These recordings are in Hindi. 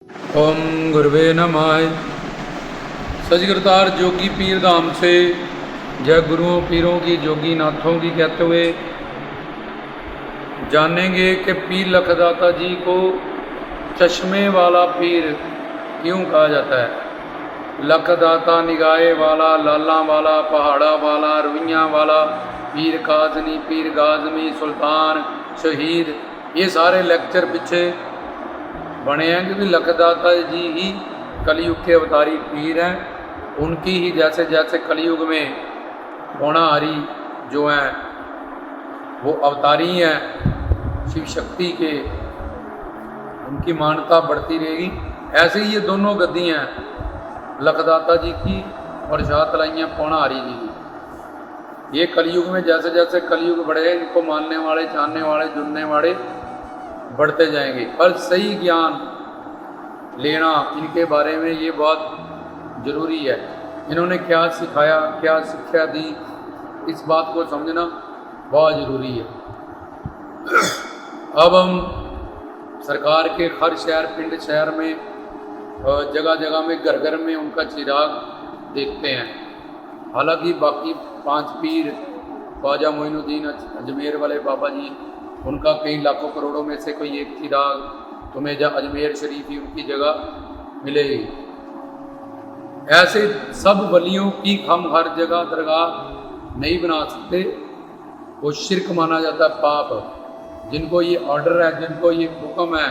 ओम गुरुवे नमः। सजगरतार जोगी पीर धाम से जय गुरुओं पीरों की जोगी नाथों की कहते हुए जानेंगे कि पीर लखदाता जी को चश्मे वाला पीर क्यों कहा जाता है। लखदाता निगाहे वाला, लाला वाला, पहाड़ा वाला, रुइयाँ वाला, पीर काजनी, पीर गाजमी, सुल्तान, शहीद, ये सारे लेक्चर पीछे बने हैं क्योंकि लखदाता जी ही कलयुग के अवतारी पीर हैं। उनकी ही जैसे जैसे कलयुग में होणाहारी जो हैं वो अवतारी हैं शिव शक्ति के, उनकी मान्यता बढ़ती रहेगी। ऐसे ही ये दोनों गद्दी हैं, लखदाता जी की और शाह तलाइयाँ होणाहारी जी की। ये कलयुग में जैसे जैसे कलयुग बढ़े इनको मानने वाले, जानने वाले, जुड़ने वाले बढ़ते जाएंगे। पर सही ज्ञान लेना इनके बारे में ये बहुत ज़रूरी है। इन्होंने क्या सिखाया, क्या शिक्षा दी, इस बात को समझना बहुत ज़रूरी है। अब हम सरकार के हर शहर, पिंड, शहर में, जगह जगह में, घर घर में उनका चिराग देखते हैं। हालांकि बाकी 5 पीर, ख्वाजा मोइनुद्दीन अजमेर वाले बाबा जी, उनका कई लाखों करोड़ों में से कोई एक चिराग तुम्हें अजमेर शरीफ ही उनकी जगह मिलेगी। ऐसे सब वलियों की हम हर जगह दरगाह नहीं बना सकते, वो शिरक माना जाता है, पाप। जिनको ये ऑर्डर है, जिनको ये हुक्म है,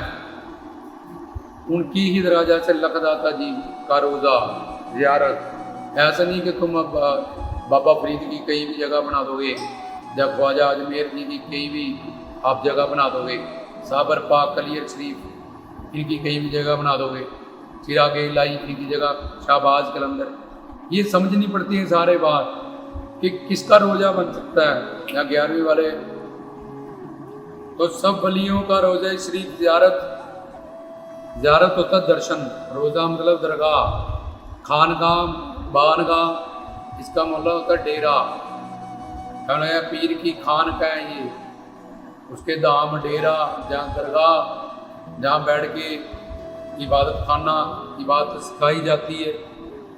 उनकी ही दरगाह, जैसे लखदाता जी का रोज़ा ज़ियारत। ऐसा नहीं कि तुम अब बाबा फरीद की कहीं भी जगह बना दोगे या ख्वाजा अजमेर जी की कहीं भी आप जगह बना दोगे, साबर पाक, कलियर शरीफ इनकी कहीं भी जगह बना दोगे, चिराग इलाही इनकी जगह, शाहबाज कलंदर, ये समझनी पड़ती है सारे बात कि किसका रोज़ा बन सकता है। या 11वीं वाले तो सब वलियों का रोज़ा शरीफ ज़ियारत होता दर्शन। रोज़ा मतलब दरगाह, खानगाह, बानगाह, इसका मतलब होता डेरा। कहना पीर की खान का है ये, उसके धाम डेरा, जहाँ दरगाह, जहाँ बैठ के इबादत खाना, इबादत सिखाई जाती है।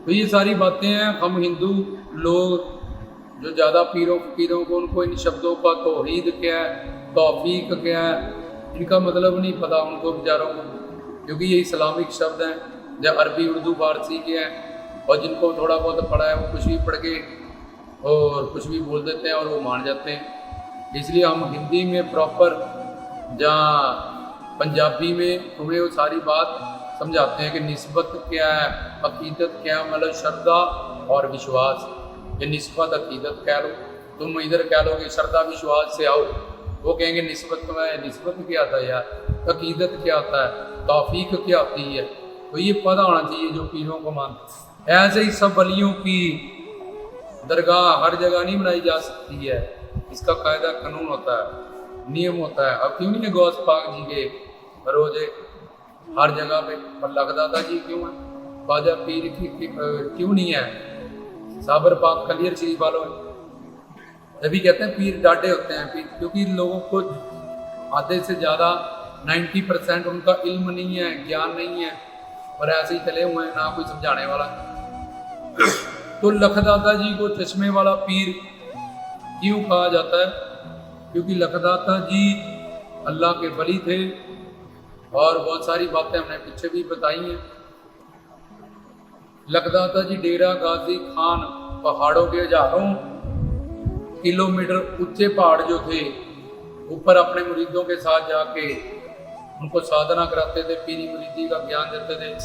तो ये सारी बातें हैं। हम हिंदू लोग जो ज़्यादा पीरों फकीरों को, उनको इन शब्दों का तौहीद क्या है, तौफीक क्या है, इनका मतलब नहीं पता उनको बेचारों को, क्योंकि ये इस्लामिक शब्द हैं, जो अरबी, उर्दू, फारसी के हैं। और जिनको थोड़ा बहुत पढ़ा है वो कुछ भी पढ़ के और कुछ भी बोल देते हैं और वो मान जाते हैं। इसलिए हम हिंदी में प्रॉपर, जहाँ पंजाबी में तुम्हें वो सारी बात समझाते हैं कि निस्बत क्या है, अकीदत क्या है, मतलब श्रद्धा और विश्वास। ये निस्बत अकीदत कह लो, तुम इधर कह लो कि श्रद्धा विश्वास से आओ, वो कहेंगे निस्बत में, निस्बत क्या आता है यार, अकीदत क्या आता है, तौफीक क्या होती है। तो ये पता होना चाहिए जो पीरों को मानते। ऐसे ही सब वलियों की दरगाह हर जगह नहीं बनाई जा सकती है, इसका कायदा कानून होता है, नियम होता है। अब क्यों नहीं है गौस पाक जी के रोजे हर जगह पे, पर लखदाता जी क्यों है, ख्वाजा पीर की क्यों नहीं है, साबर पाक, कलियर शरीफ वालों तभी कहते हैं पीर डाटे होते हैं। पीर क्योंकि लोगों को आधे से ज़्यादा 90% उनका इल्म नहीं है, ज्ञान नहीं है, और ऐसे ही चले हुए हैं, ना कोई समझाने वाला। तो लखदाता जी को चश्मे वाला पीर क्यों कहा जाता है, क्योंकि लखदाता जी अल्लाह के वली थे। और बहुत सारी बातें हमने पीछे भी बताई हैं। लखदाता जी डेरा गाजी खान, पहाड़ों के हजारों किलोमीटर ऊंचे पहाड़ जो थे, ऊपर अपने मुरीदों के साथ जाके उनको साधना कराते थे, पीरी मुरीदी का ज्ञान देते थे,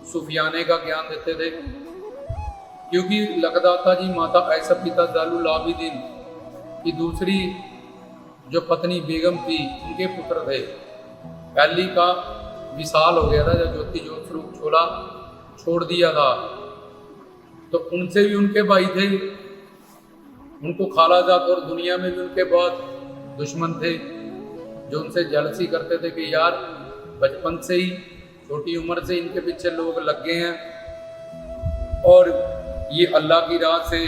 सूफियाने का ज्ञान देते थे। क्योंकि लखदाता जी माता ऐसा पिता जालुल आबिदीन की दूसरी जो पत्नी बेगम थी, उनके पुत्र थे। पहली का विशाल हो गया था जब ज्योति ज्योत स्वरूप छोला छोड़ दिया था, तो उनसे भी उनके भाई थे, उनको खालाजात और दुनिया में भी उनके बहुत दुश्मन थे, जो उनसे जलसी करते थे कि यार बचपन से ही, छोटी उम्र से इनके पीछे लोग लग गए हैं और ये अल्लाह की राह से,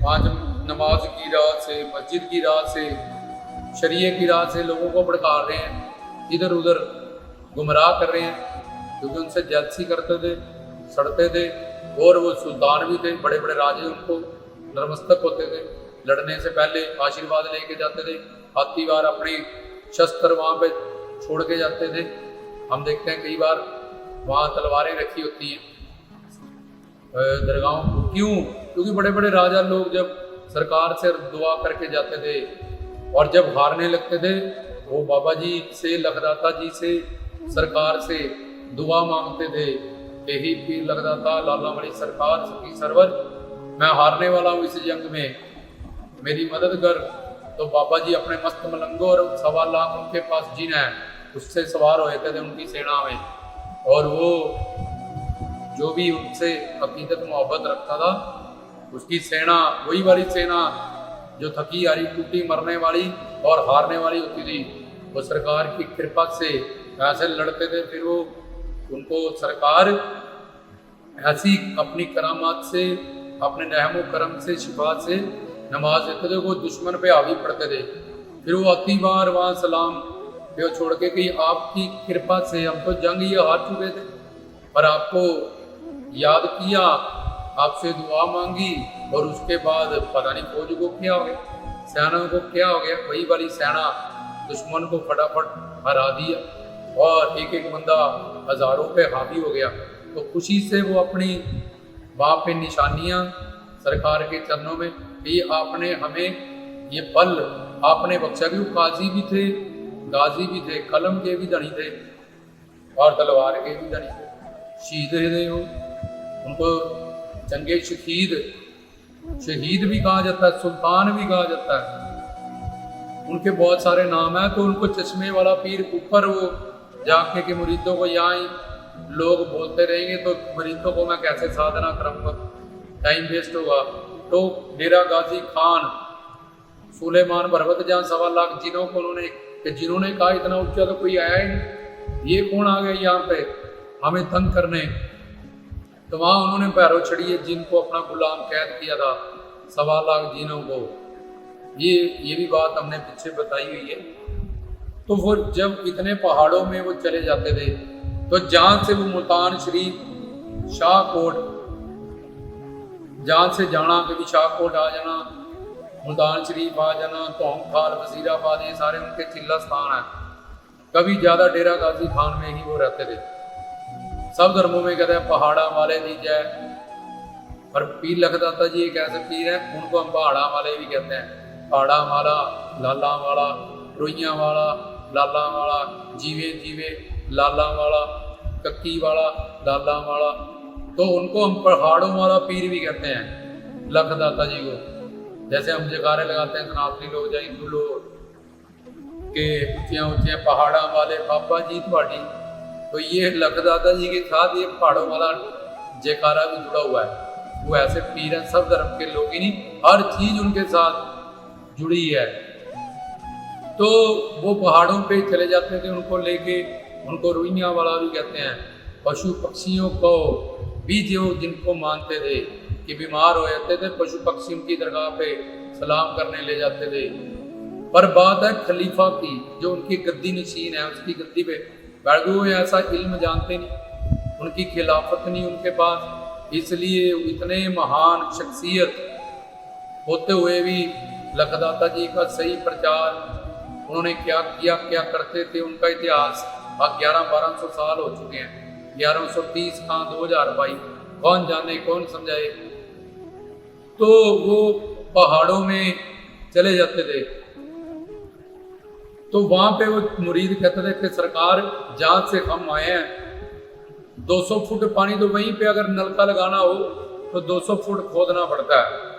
आज नमाज की राह से, मस्जिद की राह से, शरीयत की राह से लोगों को भड़का रहे हैं, इधर उधर गुमराह कर रहे हैं। क्योंकि उनसे जेलसी करते थे, सड़ते थे। और वो सुल्तान भी थे, बड़े बड़े राजे उनको नतमस्तक होते थे। लड़ने से पहले आशीर्वाद लेके जाते थे, आती बार अपनी शस्त्र वहाँ पे छोड़ के जाते थे। हम देखते हैं कई बार वहाँ तलवारें रखी होती हैं दरगाहों। क्यों? क्योंकि बड़े बड़े राजा लोग जब सरकार से दुआ करके जाते थे और जब हारने लगते थे, वो बाबा जी से, लखदाता जी से, सरकार से दुआ मांगते थे कि ही पीर लखदाता लाला मणि सरकार सखी सरवर, मैं हारने वाला हूँ इस जंग में, मेरी मदद कर। तो बाबा जी अपने मस्त मलंगों और 1.25 लाख उनके पास जिन है उससे सवार हुए थे उनकी सेना में। और वो जो भी उनसे अकीदत मोहब्बत रखता था, उसकी सेना वही वाली सेना जो थकी हारी टूटी मरने वाली और हारने वाली होती थी, वो सरकार की कृपा से ऐसे लड़ते थे। फिर वो उनको सरकार ऐसी अपनी करामात से, अपने रहमो करम से, शिफा से नमाज देते थे, वो दुश्मन पे हावी पड़ते थे। फिर वो अति बार वहाँ सलाम पे छोड़ के कि आपकी कृपा से हम तो जंग ये हार चुके थे, पर आपको याद किया, आपसे दुआ मांगी, और उसके बाद पता नहीं फौज को क्या हो गया, सेना को क्या हो गया, वही वाली सेना दुश्मन को फटाफट हरा दिया और एक एक बंदा हजारों पे हावी हो गया। तो खुशी से वो अपनी वहाँ पे निशानियाँ सरकार के चरणों में, ये आपने हमें ये बल आपने बख्शा। कि वो काजी भी थे, गाजी भी थे, कलम के भी धनी थे और तलवार के भी धनी थे, शहीद थे वो। उनको जंगे शहीद भी कहा जाता है, सुल्तान भी कहा जाता है। उनके बहुत सारे नाम हैं। तो उनको चश्मे वाला पीर ऊपर वो जाके के मुरीदों को यहाँ लोग बोलते रहेंगे तो मुरीदों को मैं कैसे साधना करूँगा, टाइम वेस्ट होगा। तो डेरा गाजी खान सुलेमान बरबत जहाँ 1.25 लाख जिनों को उन्होंने, जिन्होंने कहा इतना ऊंचा तो कोई आया ही नहीं, ये कौन आ गया यहाँ पे हमें तंग करने। तो वहाँ उन्होंने पैरों चढ़िए जिनको अपना गुलाम कैद किया था 1.25 लाख जिनों को। ये भी बात हमने पीछे बताई हुई है। तो वो जब इतने पहाड़ों में वो चले जाते थे, तो जहाँ से वो मुल्तान शरीफ, शाहकोट, जहाँ से जाना, कभी शाहकोट आ जाना, मुल्तान शरीफ आ जाना, तोहम खाल, वजीराबाद, ये सारे उनके चिल्ला स्थान हैं। कभी ज़्यादा डेरा गाजी खान में ही वो रहते थे। सब धर्मों में कहते हैं पहाड़ा वाले दी जाए, पर पीर लखदाता जी एक ऐसे पीर है, उनको हम पहाड़ा वाले भी कहते हैं। पहाड़ा वाला, लाला वाला, रोइयाँ वाला, लाला वाला, जीवे जीवे लाला वाला, कक्की वाला, लाला वाला। तो उनको हम पहाड़ों वाला पीर भी कहते हैं लखदाता जी को। जैसे हम जयकारे लगाते हैं सनातनी लोग या हिंदू लोग के ऊंचिया ऊंचिया पहाड़ा वाले बाबा जी थोड़ी, तो ये लखदाता जी के साथ ये पहाड़ों वाला जयकारा भी जुड़ा हुआ है। वो ऐसे पीर हैं, सब धर्म के लोग ही नहीं, हर चीज उनके साथ जुड़ी है। तो वो पहाड़ों पे चले जाते थे उनको लेके, उनको रुइया वाला भी कहते हैं। पशु पक्षियों को भी जो जिनको मानते थे कि बीमार हो जाते थे, पशु पक्षी उनकी दरगाह पे सलाम करने ले जाते थे। पर बात है खलीफा की, जो उनकी गद्दी नशीन है, उसकी गद्दी पे बैठ गए। वो ऐसा इल्म जानते नहीं, उनकी खिलाफत नहीं उनके पास, इसलिए इतने महान शख्सियत होते हुए भी लखदाता जी का सही प्रचार उन्होंने क्या किया, क्या करते थे, उनका इतिहास 1100-1200 साल हो चुके हैं। 1130 कहाँ 2022, कौन जाने, कौन समझाए। तो वो पहाड़ों में चले जाते थे। तो वहां पे वो मुरीद कहते थे कि सरकार जहां से हम आए हैं 200 फुट पानी, तो वहीं पे अगर नलका लगाना हो तो 200 फुट खोदना पड़ता है।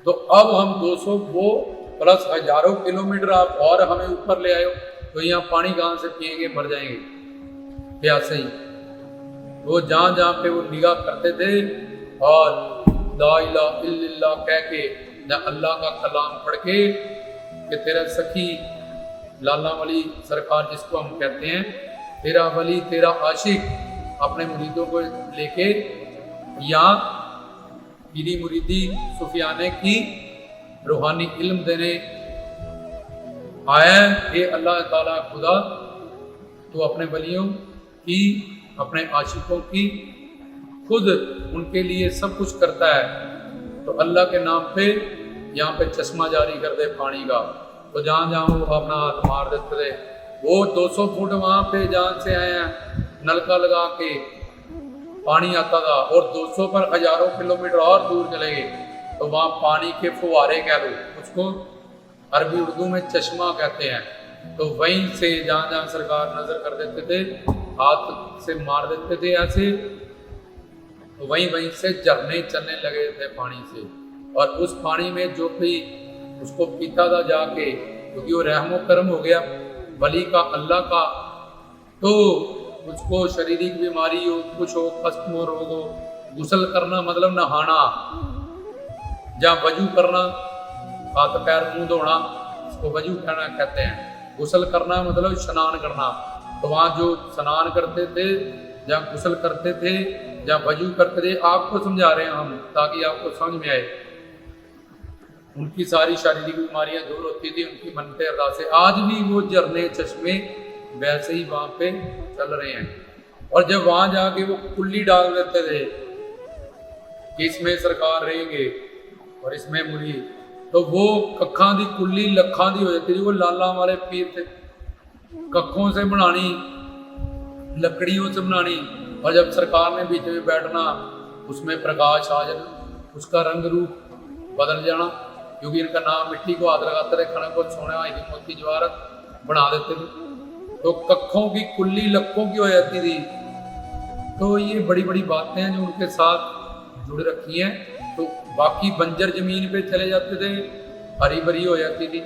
तो अब हम 200 वो प्लस हजारों किलोमीटर आप और हमें ऊपर ले आए हो, तो यहाँ पानी कहाँ से पिएंगे, मर जाएंगे प्यासे ही। वो जहाँ जहाँ पे वो निगाह करते थे और ला इलाहा इल्लल्लाह कह के, या अल्लाह का कलाम पढ़ के, कि तेरा सखी लाला वली सरकार जिसको हम कहते हैं, तेरा वली, तेरा आशिक, अपने मुरीदों को लेके यहाँ पीरी मुरीदी सुफियाने की रूहानी इल्म देने आया है। अल्लाह ताला खुदा, तो अपने वलियों की अपने आशिकों की, खुद उनके लिए सब कुछ करता है। तो अल्लाह के नाम पे यहाँ पे चश्मा जारी कर दे पानी का, तो जहाँ जहाँ वो अपना हाथ मार देते थे, वो 200 फुट वहाँ पे जहाँ से आए हैं नलका लगा के पानी आता था, और 200 पर हजारों किलोमीटर और दूर चले गए तो वहाँ पानी के फुहारे कह लो, उसको अरबी उर्दू में चश्मा कहते हैं। तो वहीं से जहाँ जहाँ सरकार नजर कर देते थे, हाथ से मार देते थे ऐसे, तो वहीं से झरने चलने लगे थे पानी से। और उस पानी में जो भी उसको पीता था जाके, क्योंकि वो रहमो करम हो गया वली का, अल्लाह का, तो उसको शारीरिक बीमारी हो, कुछ हो, कस्म रोग हो, गुसल करना मतलब नहाना, जहाँ वजू करना, हाथ पैर मुंह धोना, इसको वजू कहना कहते हैं। गुसल करना मतलब स्नान करना, तो वहाँ जो स्नान करते थे, जहाँ गुसल करते थे, जहाँ वजू करते थे, आपको समझा रहे हैं हम ताकि आपको समझ में आए। उनकी सारी शारीरिक बीमारियां दूर होती थी, उनकी मनते अरदासे, आज भी वो झरने चश्मे वैसे ही वहाँ पे चल रहे हैं। और जब वहाँ जाके वो कुल्ली डाल देते थे कि इसमें सरकार रहेंगे और इसमें मुरी, तो वो कखा दी कुल्ली लखा दी हो जाती थी। वो लाला वाले पीर थे, कखों से बनानी, लकड़ियों से बनानी, और जब सरकार ने बीच में बैठना, उसमें प्रकाश आ जाना, उसका रंग रूप बदल जाना, क्योंकि इनका नाम मिट्टी को हाथ लगाते रहे, खड़े को सोने वाली मोती जवाहरत बना देते थे। तो कखों की कुल्ली लखों की हो जाती थी। तो ये बड़ी बड़ी बातें हैं जो उनके साथ जुड़ रखी हैं। तो बाकी बंजर जमीन पे चले जाते थे, हरी भरी हो जाती थी।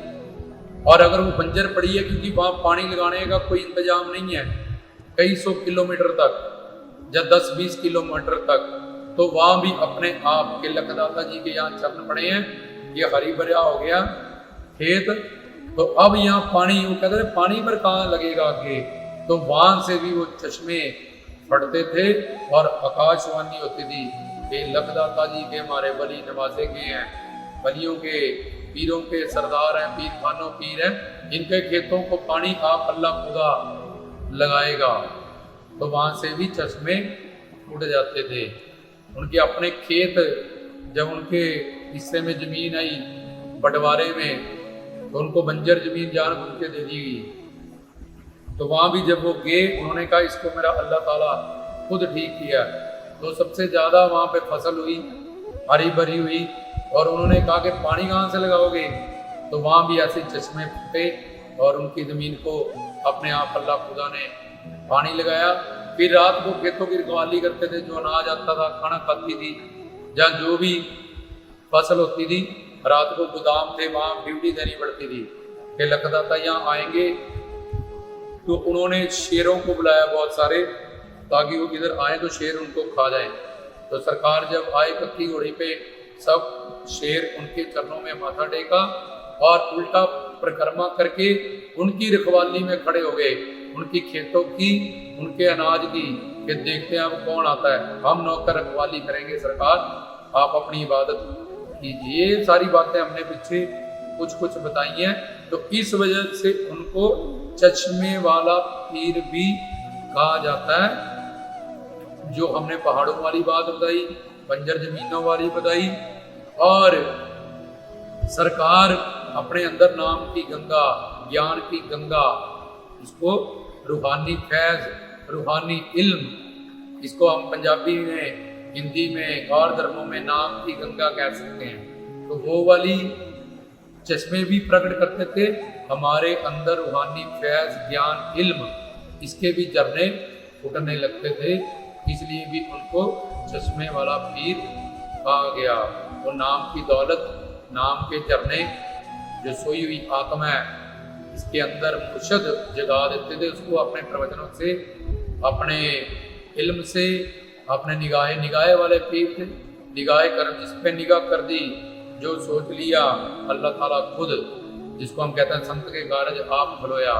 और अगर वो बंजर पड़ी है, क्योंकि वहाँ पानी लगाने का कोई इंतजाम नहीं है कई 100 किलोमीटर तक या 10-20 किलोमीटर तक, तो वहाँ भी अपने आप के लखदाता जी के यहाँ चरण पड़े हैं, ये हरी भरा हो गया खेत। तो अब यहाँ पानी, वो कहते थे पानी पर कहाँ लगेगा आगे, तो वहां से भी वो चश्मे फटते थे और आकाशवाणी होती थी कि लखदाता जी के हमारे वली नवाजे के हैं, वलियों के, पीरों के सरदार हैं, पीर खानो पीर हैं, इनके खेतों को पानी आप अल्लाह खुदा लगाएगा। तो वहां से भी चश्मे फूट जाते थे। उनके अपने खेत, जब उनके हिस्से में जमीन आई बंटवारे में, तो उनको बंजर जमीन जानबूझ के दे दी गई। तो वहां भी जब वो गए, उन्होंने कहा इसको मेरा अल्लाह ताला खुद ठीक किया। तो सबसे ज्यादा वहां पे फसल हुई, हरी भरी हुई। और उन्होंने कहा कि पानी कहाँ से लगाओगे, तो वहां भी ऐसे चश्मे फूटे और उनकी जमीन को अपने आप अल्लाह खुदा ने पानी लगाया। फिर रात को खेतों की रखवाली करते थे, जो अनाज आता था, खाना खाती थी, जहाँ जो भी फसल होती थी, रात को गोदाम थे, वहां ड्यूटी देनी पड़ती थी कि लखदाता यहाँ आएंगे। तो उन्होंने शेरों को बुलाया बहुत सारे, ताकि वो इधर आए तो शेर उनको खा जाए। तो सरकार जब आए कच्ची घोड़ी पे, सब शेर उनके चरणों में माथा टेका और उल्टा परिक्रमा करके उनकी रखवाली में खड़े हो गए, उनकी खेतों की, उनके अनाज की, कि देखते हैं अब कौन आता है, हम नौकर रखवाली करेंगे, सरकार आप अपनी इबादत कीजिए। ये सारी बातें हमने पीछे कुछ बताई हैं। तो इस वजह से उनको चश्मे वाला पीर भी कहा जाता है। जो हमने पहाड़ों वाली बात बताई, बंजर जमीनों वाली बताई, और सरकार अपने अंदर नाम की गंगा, ज्ञान की गंगा, इसको रूहानी फैज, रूहानी इल्म, इसको हम पंजाबी में, हिंदी में और धर्मों में नाम की गंगा कह सकते हैं। तो वो वाली चश्मे भी प्रकट करते थे हमारे अंदर रूहानी फैज, ज्ञान, इल्म, इसके भी झरने फूटने लगते थे। इसलिए भी उनको चश्मे वाला पीर कहा गया। वो नाम की दौलत, नाम के झरने, जो सोई हुई आत्मा है, इसके अंदर मुर्शद जगा देते थे उसको अपने प्रवचनों से, अपने इल्म से, अपने निगाह वाले पीर थे। निगाह कर, जिस पे निगाह कर दी, जो सोच लिया, अल्लाह ताला खुद, जिसको हम कहते हैं संत के कारज आप भलोया,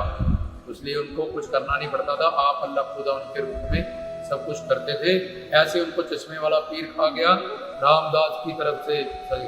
इसलिए उनको कुछ करना नहीं पड़ता था, आप अल्लाह खुदा उनके रूप में सब कुछ करते थे। ऐसे उनको चश्मे वाला पीर खा गया, रामदास की तरफ से सही।